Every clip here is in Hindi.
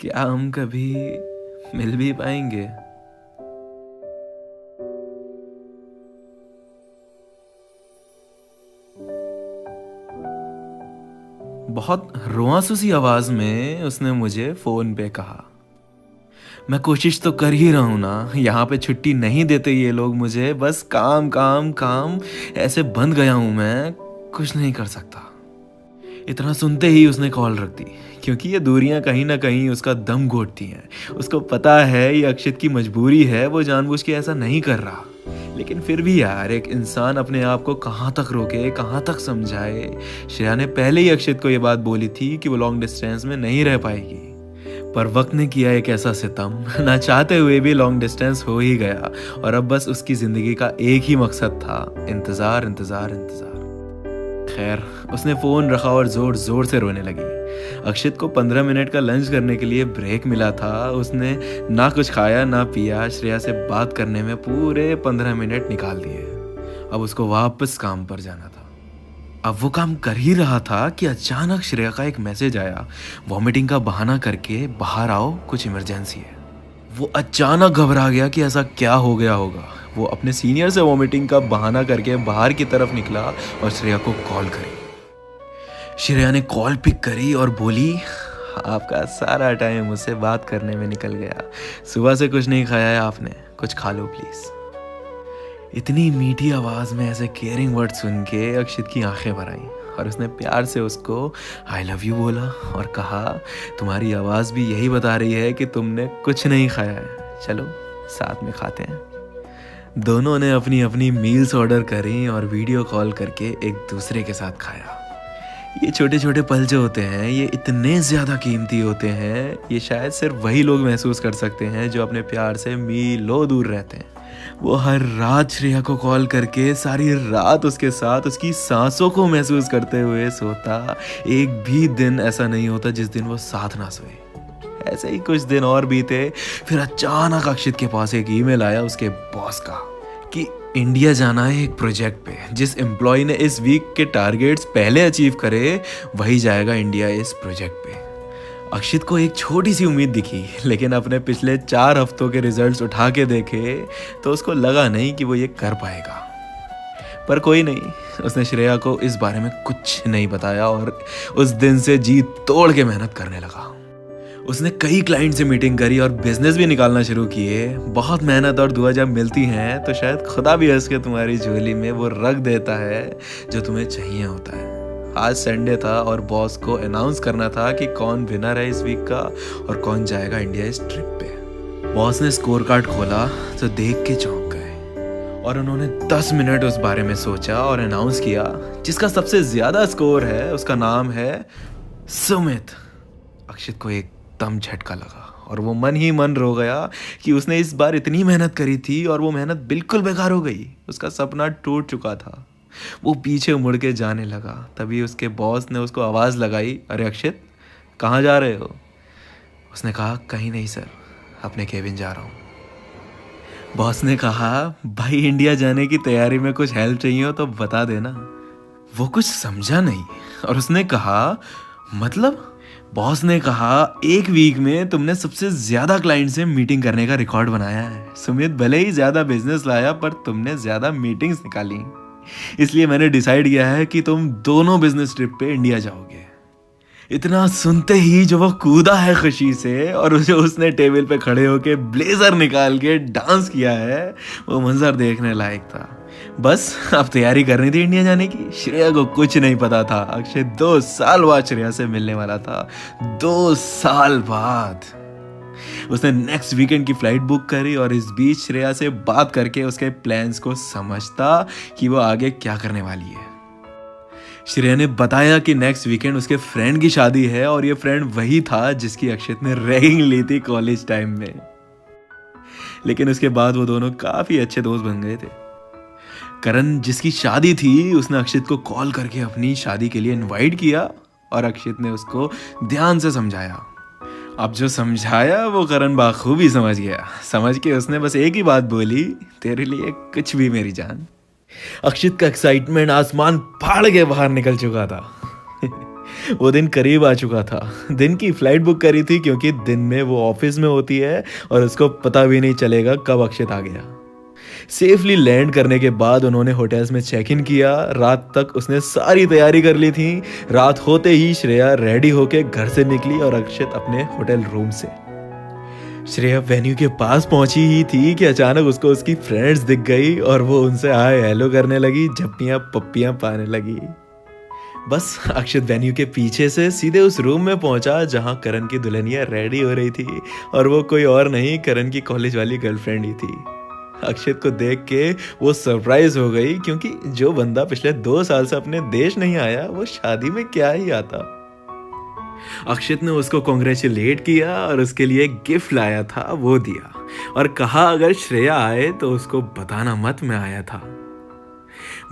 क्या हम कभी मिल भी पाएंगे? बहुत रुआंसू सी आवाज में उसने मुझे फोन पे कहा, मैं कोशिश तो कर ही रहा हूं ना, यहाँ पे छुट्टी नहीं देते ये लोग मुझे, बस काम काम काम ऐसे बंध गया हूं मैं, कुछ नहीं कर सकता। इतना सुनते ही उसने कॉल रख दी, क्योंकि ये दूरियां कहीं ना कहीं उसका दम घोटती हैं। उसको पता है ये अक्षित की मजबूरी है, वो जानबूझ के ऐसा नहीं कर रहा। लेकिन फिर भी यार, एक इंसान अपने आप को कहाँ तक रोके, कहाँ तक समझाए। श्रेया ने पहले ही अक्षित को ये बात बोली थी कि वो लॉन्ग डिस्टेंस में नहीं रह पाएगी, पर वक्त ने किया एक ऐसा सितम, ना चाहते हुए भी लॉन्ग डिस्टेंस हो ही गया। और अब बस उसकी जिंदगी का एक ही मकसद था, इंतजार इंतजार इंतजार। खैर, उसने फोन रखा और जोर जोर से रोने लगी। अक्षित को 15 मिनट का लंच करने के लिए ब्रेक मिला था। उसने ना कुछ खाया ना पिया, श्रेया से बात करने में पूरे 15 मिनट निकाल दिए। अब उसको वापस काम पर जाना था। अब वो काम कर ही रहा था कि अचानक श्रेया का एक मैसेज आया, वॉमिटिंग का बहाना करके बाहर आओ, कुछ इमरजेंसी है। वो अचानक घबरा गया कि ऐसा क्या हो गया होगा। वो अपने सीनियर से वॉमिटिंग का बहाना करके बाहर की तरफ निकला और श्रेया को कॉल करी। श्रेया ने कॉल पिक करी और बोली, आपका सारा टाइम मुझसे बात करने में निकल गया। सुबह से कुछ नहीं खाया है आपने, कुछ खा लो प्लीज। इतनी मीठी आवाज में ऐसे केयरिंग वर्ड सुन के अक्षित की आंखें भर आईं और उसने प्यार से उसको आई लव यू बोला और कहा, तुम्हारी आवाज भी यही बता रही है कि तुमने कुछ नहीं खाया है, चलो साथ में खाते हैं। दोनों ने अपनी अपनी मील्स ऑर्डर करी और वीडियो कॉल करके एक दूसरे के साथ खाया। ये छोटे छोटे पल जो होते हैं, ये इतने ज़्यादा कीमती होते हैं। ये शायद सिर्फ वही लोग महसूस कर सकते हैं जो अपने प्यार से मीलों दूर रहते हैं। वो हर रात श्रेया को कॉल करके सारी रात उसके साथ उसकी सांसों को महसूस करते हुए सोता। एक भी दिन ऐसा नहीं होता जिस दिन वो साथ ना सोए। ऐसे ही कुछ दिन और बीते, फिर अचानक अक्षित के पास एक ईमेल आया उसके बॉस का कि इंडिया जाना है एक प्रोजेक्ट पे। जिस एम्प्लॉय ने इस वीक के टारगेट्स पहले अचीव करे, वही जाएगा इंडिया इस प्रोजेक्ट पे। अक्षित को एक छोटी सी उम्मीद दिखी, लेकिन अपने पिछले 4 हफ्तों के रिजल्ट्स उठा के देखे तो उसको लगा नहीं कि वो ये कर पाएगा। पर कोई नहीं, उसने श्रेया को इस बारे में कुछ नहीं बताया और उस दिन से जी तोड़ के मेहनत करने लगा। उसने कई क्लाइंट से मीटिंग करी और बिजनेस भी निकालना शुरू किए। बहुत मेहनत और दुआ जब मिलती हैं तो शायद खुदा भी हंस के तुम्हारी झोली में वो रख देता है जो तुम्हें चाहिए होता है। आज संडे था और बॉस को अनाउंस करना था कि कौन विनर है इस वीक का और कौन जाएगा इंडिया इस ट्रिप पे। बॉस ने स्कोर कार्ड खोला तो देख के चौंक गए और उन्होंने 10 मिनट उस बारे में सोचा और अनाउंस किया, जिसका सबसे ज्यादा स्कोर है उसका नाम है सुमित। अक्षित को एकदम झटका लगा और वो मन ही मन रो गया कि उसने इस बार इतनी मेहनत करी थी और वो मेहनत बिल्कुल बेकार हो गई। उसका सपना टूट चुका था। वो पीछे मुड़ के जाने लगा, तभी उसके बॉस ने उसको आवाज़ लगाई, अरे अक्षित, कहाँ जा रहे हो? उसने कहा, कहीं नहीं सर, अपने केबिन जा रहा हूँ। बॉस ने कहा, भाई इंडिया जाने की तैयारी में कुछ हेल्प चाहिए हो तो बता देना। वो कुछ समझा नहीं और उसने कहा, मतलब? बॉस ने कहा, एक वीक में तुमने सबसे ज्यादा क्लाइंट से मीटिंग करने का रिकॉर्ड बनाया है। सुमित भले ही ज्यादा बिजनेस लाया पर तुमने ज्यादा मीटिंग्स निकाली, इसलिए मैंने डिसाइड किया है कि तुम दोनों बिजनेस ट्रिप पे इंडिया जाओगे। इतना सुनते ही जो वो कूदा है खुशी से और जो उसने टेबल पे खड़े होके ब्लेजर निकाल के डांस किया है, वो मंजर देखने लायक था। बस अब तैयारी करनी थी इंडिया जाने की। श्रेया को कुछ नहीं पता था, अक्षय 2 साल बाद श्रेया से मिलने वाला था। 2 साल बाद उसने नेक्स्ट वीकेंड की फ्लाइट बुक करी और इस बीच श्रेया से बात करके उसके प्लान्स को समझता कि वो आगे क्या करने वाली है। श्रेया ने बताया कि नेक्स्ट वीकेंड उसके फ्रेंड की शादी है और ये फ्रेंड वही था जिसकी अक्षित ने रैगिंग ली थी कॉलेज टाइम में। लेकिन उसके बाद वो दोनों काफी अच्छे दोस्त बन गए थे। करण जिसकी शादी थी, उसने अक्षित को कॉल करके अपनी शादी के लिए इनवाइट किया और अक्षित ने उसको ध्यान से समझाया। अब जो समझाया वो करण बाखूबी समझ गया। समझ के उसने बस एक ही बात बोली, तेरे लिए कुछ भी मेरी जान। अक्षित का एक्साइटमेंट आसमान फाड़ के बाहर निकल चुका था। वो दिन करीब आ चुका था। दिन की फ्लाइट बुक करी थी क्योंकि दिन में वो ऑफिस में होती है और उसको पता भी नहीं चलेगा कब अक्षित आ गया। सेफली लैंड करने के बाद उन्होंने होटल्स में चेक इन किया। रात तक उसने सारी तैयारी कर ली थी। रात होते ही श्रेया रेडी होके घर से निकली और अक्षित अपने होटल रूम से। श्रेया वेन्यू के पास पहुंची ही थी कि अचानक उसको उसकी फ्रेंड्स दिख गई और वो उनसे हाय हेलो करने लगी, झप्पियां पप्पियां पाने लगी। बस अक्षित वेन्यू के पीछे से सीधे उस रूम में पहुंचा जहां करण की दुल्हनिया रेडी हो रही थी और वो कोई और नहीं, करण की कॉलेज वाली गर्लफ्रेंड ही थी। अक्षित को देख के वो सरप्राइज हो गई क्योंकि जो बंदा पिछले 2 साल से अपने देश नहीं आया वो शादी में क्या ही आता। अक्षित ने उसको कॉन्ग्रेचुलेट किया और उसके लिए गिफ्ट लाया था वो दिया और कहा अगर श्रेया आए तो उसको बताना मत मैं आया था।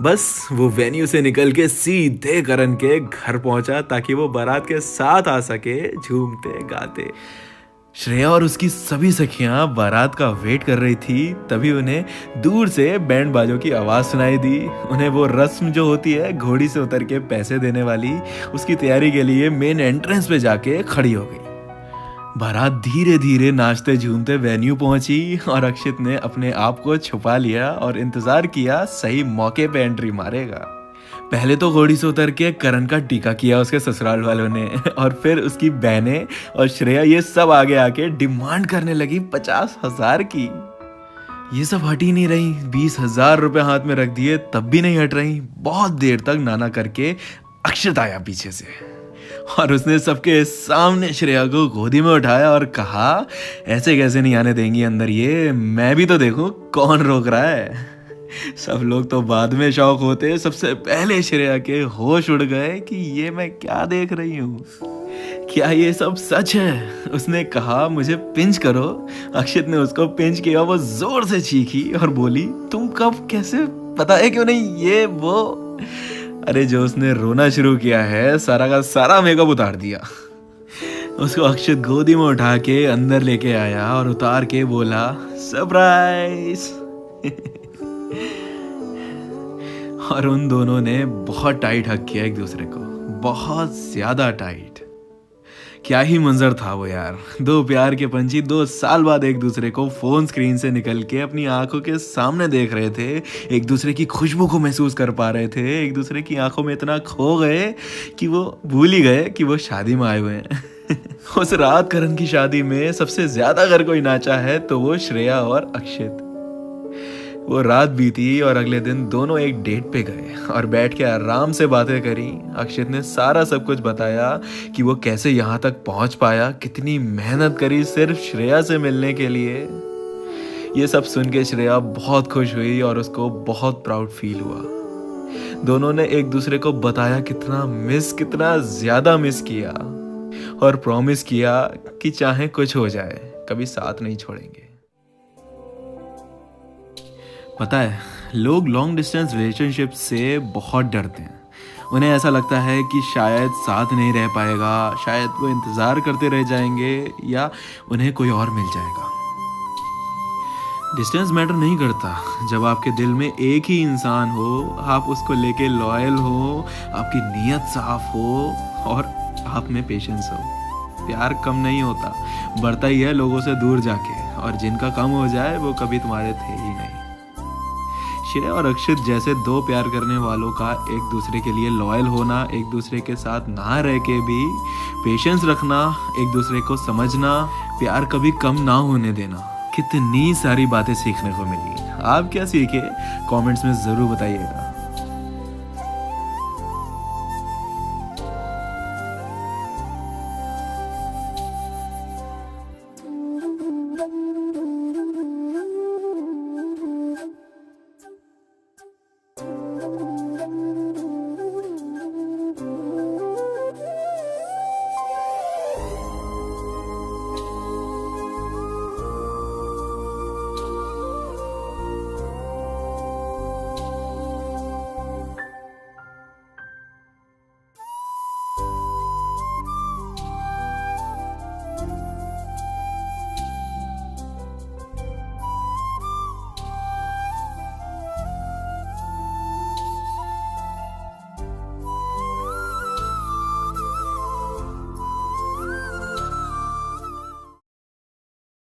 बस वो वेन्यू से निकल के सीधे करण के घर पहुंचा ताकि वो बारात के साथ आ सके झूमते गाते। श्रेया और उसकी सभी सखियां बारात का वेट कर रही थी। तभी उन्हें दूर से बैंड बाजों की आवाज सुनाई दी। उन्हें वो रस्म जो होती है घोड़ी से उतर के पैसे देने वाली, उसकी तैयारी के लिए मेन एंट्रेंस पे जाके खड़ी हो गई। बारात धीरे धीरे नाचते झूमते वेन्यू पहुंची और अक्षित ने अपने आप को छुपा लिया और इंतजार किया सही मौके पे एंट्री मारेगा। पहले तो घोड़ी से उतर के करण का टीका किया उसके ससुराल वालों ने और फिर उसकी बहनें और श्रेया ये सब आगे आके डिमांड करने लगी 50,000 की। ये सब हट ही नहीं रही। 20,000 रुपए हाथ में रख दिए तब भी नहीं हट रही। बहुत देर तक नाना करके अक्षित आया पीछे से और उसने सबके सामने श्रेया को गोदी में उठाया और कहा ऐसे कैसे नहीं आने देंगी अंदर, ये मैं भी तो देखूं कौन रोक रहा है। सब लोग तो बाद में शौक होते, सबसे पहले श्रेया के होश उड़ गए कि ये मैं क्या देख रही हूँ, क्या ये सब सच है। उसने कहा मुझे पिंच करो। अक्षित ने उसको पिंच किया। वो जोर से चीखी और बोली तुम कब कैसे पता है क्यों नहीं ये वो। अरे जो उसने रोना शुरू किया है सारा का सारा मेकअप उतार दिया। उसको अक्षित गोदी में उठा के अंदर लेके आया और उतार के बोला सरप्राइज। और उन दोनों ने बहुत टाइट हग किया एक दूसरे को, बहुत ज्यादा टाइट। क्या ही मंजर था वो यार। 2 प्यार के पंछी 2 साल बाद एक दूसरे को फोन स्क्रीन से निकल के अपनी आंखों के सामने देख रहे थे, एक दूसरे की खुशबू को महसूस कर पा रहे थे, एक दूसरे की आंखों में इतना खो गए कि वो भूल ही गए कि वो शादी में आए हुए हैं। उस रात करण की शादी में सबसे ज्यादा अगर कोई नाचा है तो वो श्रेया और अक्षित। वो रात बीती और अगले दिन दोनों एक डेट पे गए और बैठ के आराम से बातें करी। अक्षित ने सारा सब कुछ बताया कि वो कैसे यहाँ तक पहुंच पाया, कितनी मेहनत करी सिर्फ श्रेया से मिलने के लिए। ये सब सुन के श्रेया बहुत खुश हुई और उसको बहुत प्राउड फील हुआ। दोनों ने एक दूसरे को बताया कितना ज्यादा मिस किया और प्रॉमिस किया कि चाहे कुछ हो जाए कभी साथ नहीं छोड़ेंगे। पता है लोग लॉन्ग डिस्टेंस रिलेशनशिप से बहुत डरते हैं। उन्हें ऐसा लगता है कि शायद साथ नहीं रह पाएगा, शायद वो इंतज़ार करते रह जाएंगे या उन्हें कोई और मिल जाएगा। डिस्टेंस मैटर नहीं करता। जब आपके दिल में एक ही इंसान हो, आप उसको लेके लॉयल हो, आपकी नीयत साफ हो और आप में पेशेंस हो, प्यार कम नहीं होता, बढ़ता ही है लोगों से दूर जाके। और जिनका कम हो जाए वो कभी तुम्हारे थे ही नहीं। श्रेया और अक्षित जैसे 2 प्यार करने वालों का एक दूसरे के लिए लॉयल होना, एक दूसरे के साथ ना रह के भी पेशेंस रखना, एक दूसरे को समझना, प्यार कभी कम ना होने देना, कितनी सारी बातें सीखने को मिली। आप क्या सीखे कमेंट्स में ज़रूर बताइएगा।